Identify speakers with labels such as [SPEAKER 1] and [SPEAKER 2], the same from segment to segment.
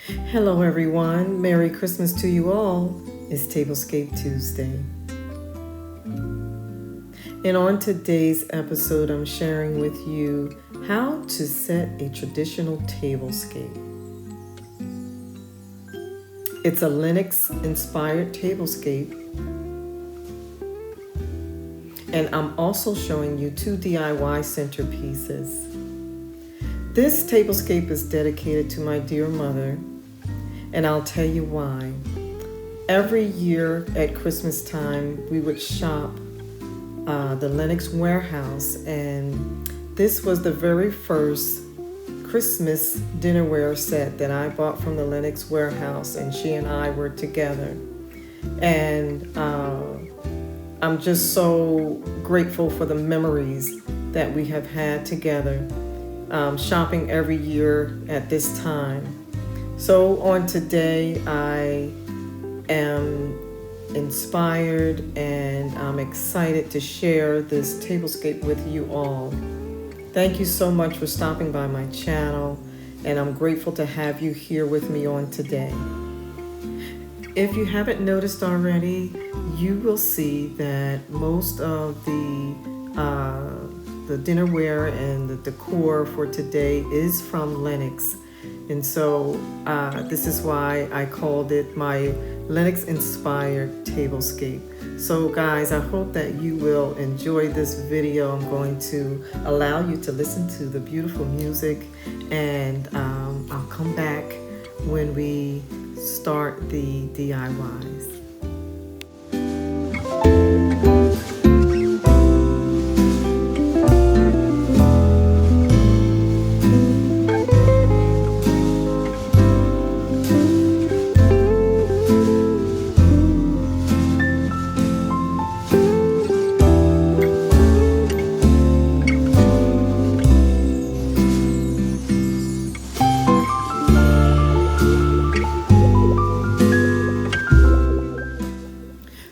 [SPEAKER 1] Hello everyone, Merry Christmas to you all. It's Tablescape Tuesday. And on today's episode, I'm sharing with you how to set a traditional tablescape. It's a Lenox inspired tablescape. And I'm also showing you 2 DIY centerpieces. This tablescape is dedicated to my dear mother, and I'll tell you why. Every year at Christmas time, we would shop the Lenox warehouse, and this was the very first Christmas dinnerware set that I bought from the Lenox warehouse, and she and I were together. And I'm just so grateful for the memories that we have had together, shopping every year at this time. So on today, I am inspired and I'm excited to share this tablescape with you all. Thank you so much for stopping by my channel, and I'm grateful to have you here with me on today. If you haven't noticed already, you will see that most of the dinnerware and the decor for today is from Lenox. And so this is why I called it my Lenox inspired tablescape. So guys, I hope that you will enjoy this video. I'm going to allow you to listen to the beautiful music, and I'll come back when we start the DIYs.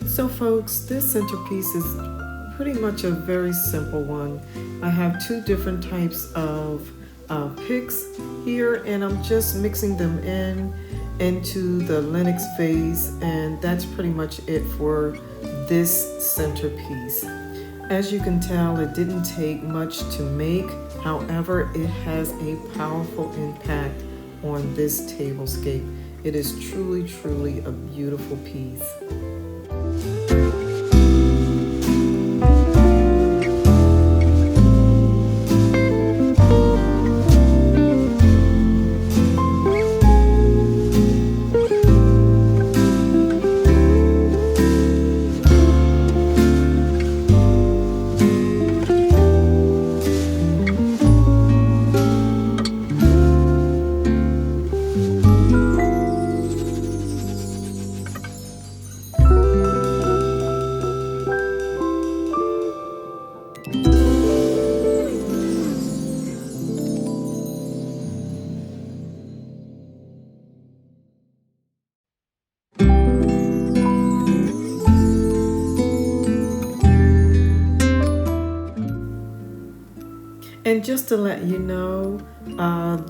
[SPEAKER 1] So folks, this centerpiece is pretty much a very simple one. I have 2 different types of picks here, and I'm just mixing them into the Lenox vase, and that's pretty much it for this centerpiece. As you can tell, it didn't take much to make. However, it has a powerful impact on this tablescape. It is truly, truly a beautiful piece. And just to let you know,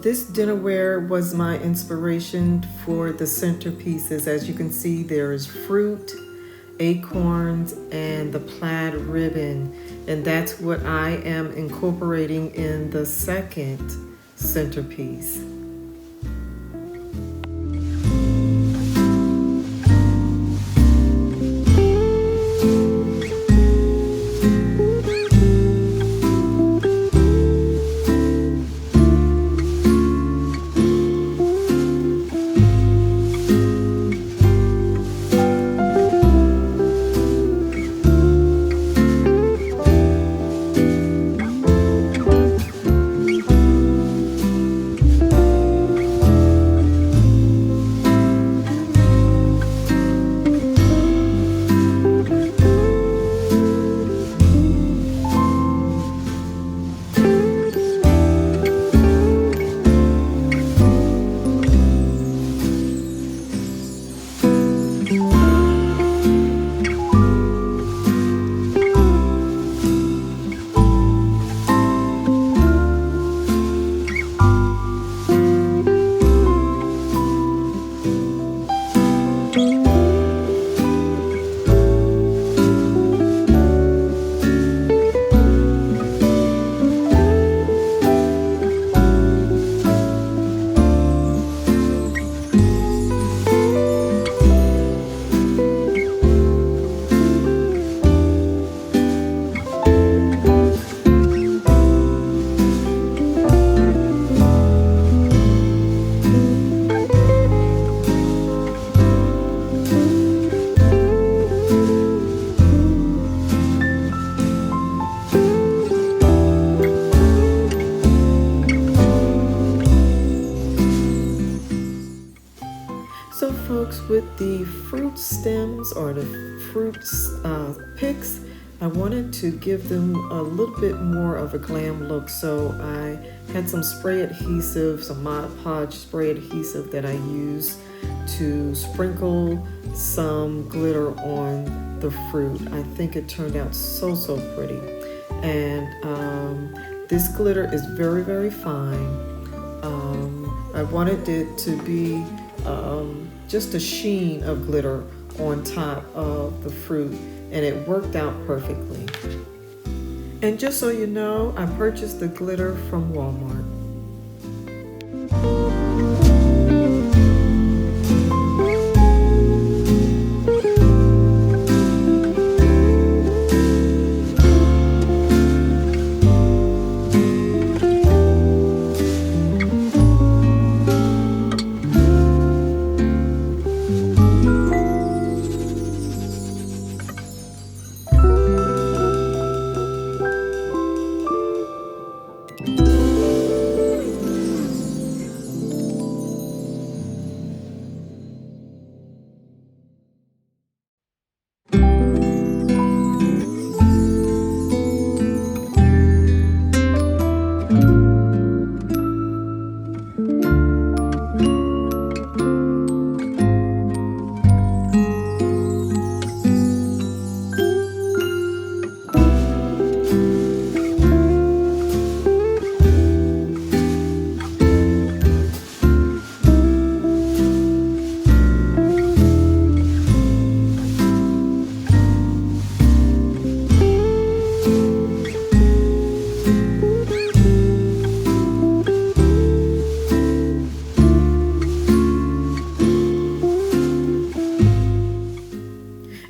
[SPEAKER 1] this dinnerware was my inspiration for the centerpieces. As you can see, there is fruit, acorns, and the plaid ribbon. And that's what I am incorporating in the second centerpiece. So folks, with the fruit stems or the fruit picks, I wanted to give them a little bit more of a glam look, so I had some spray adhesive, some Mod Podge spray adhesive that I used to sprinkle some glitter on the fruit. I think it turned out so pretty. And this glitter is very fine. I wanted it to be just a sheen of glitter on top of the fruit, and it worked out perfectly. And just so you know, I purchased the glitter from Walmart.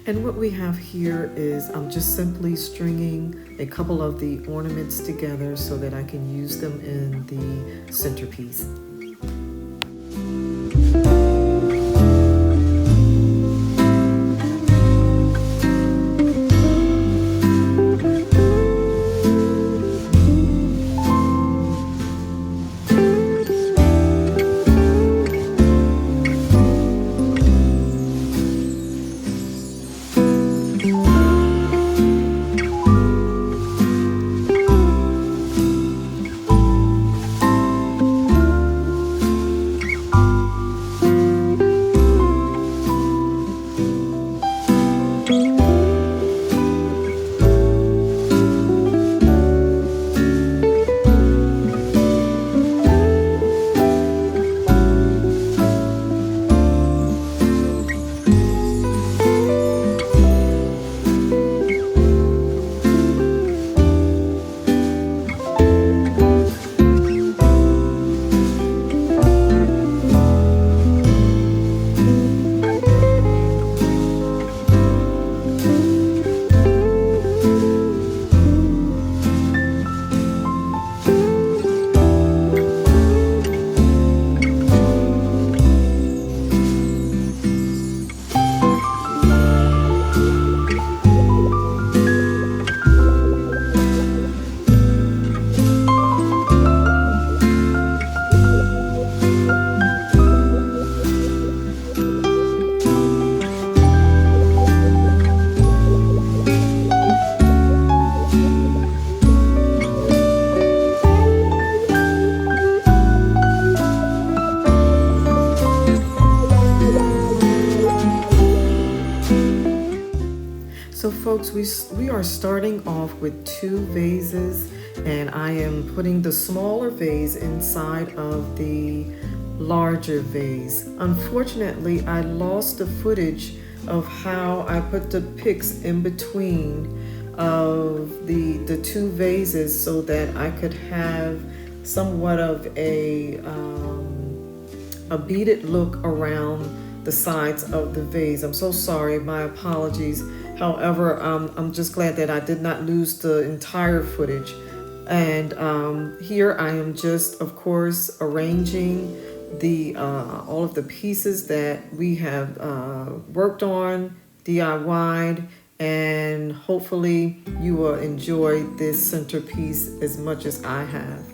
[SPEAKER 1] And what we have here is I'm just simply stringing a couple of the ornaments together so that I can use them in the centerpiece. So folks, we are starting off with 2 vases, and I am putting the smaller vase inside of the larger vase. Unfortunately, I lost the footage of how I put the picks in between of the 2 vases so that I could have somewhat of a beaded look around the sides of the vase. I'm so sorry, my apologies. However, I'm just glad that I did not lose the entire footage. And here I am just, of course, arranging the all of the pieces that we have worked on, DIY'd, and hopefully you will enjoy this centerpiece as much as I have.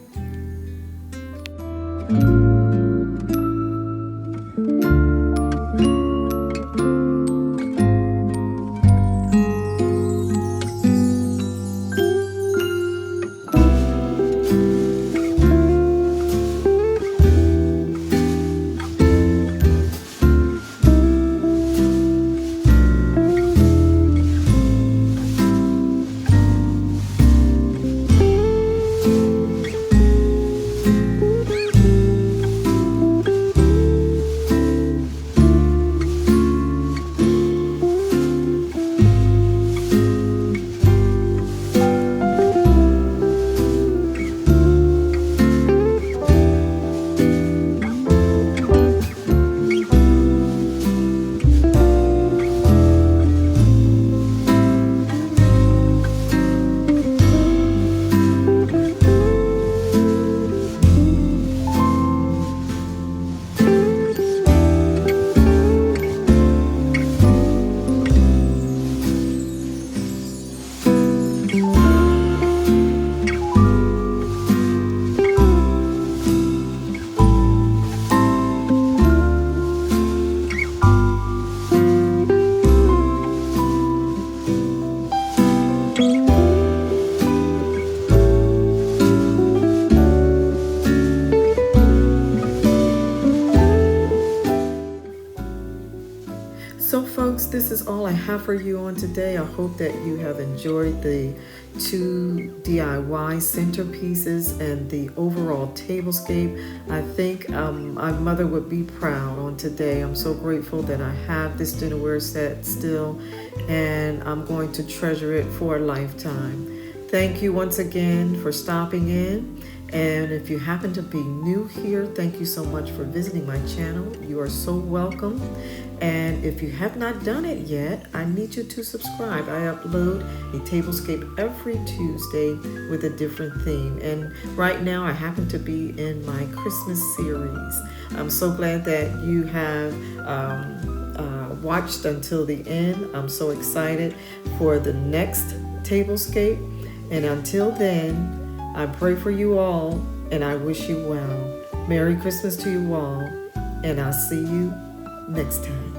[SPEAKER 1] folks, this is all I have for you on today. I hope that you have enjoyed the 2 DIY centerpieces and the overall tablescape. I think my mother would be proud on today. I'm so grateful that I have this dinnerware set still, and I'm going to treasure it for a lifetime. Thank you once again for stopping in. And if you happen to be new here, thank you so much for visiting my channel. You are so welcome. And if you have not done it yet, I need you to subscribe. I upload a tablescape every Tuesday with a different theme. And right now I happen to be in my Christmas series. I'm so glad that you have watched until the end. I'm so excited for the next tablescape. And until then, I pray for you all, and I wish you well. Merry Christmas to you all, and I'll see you next time.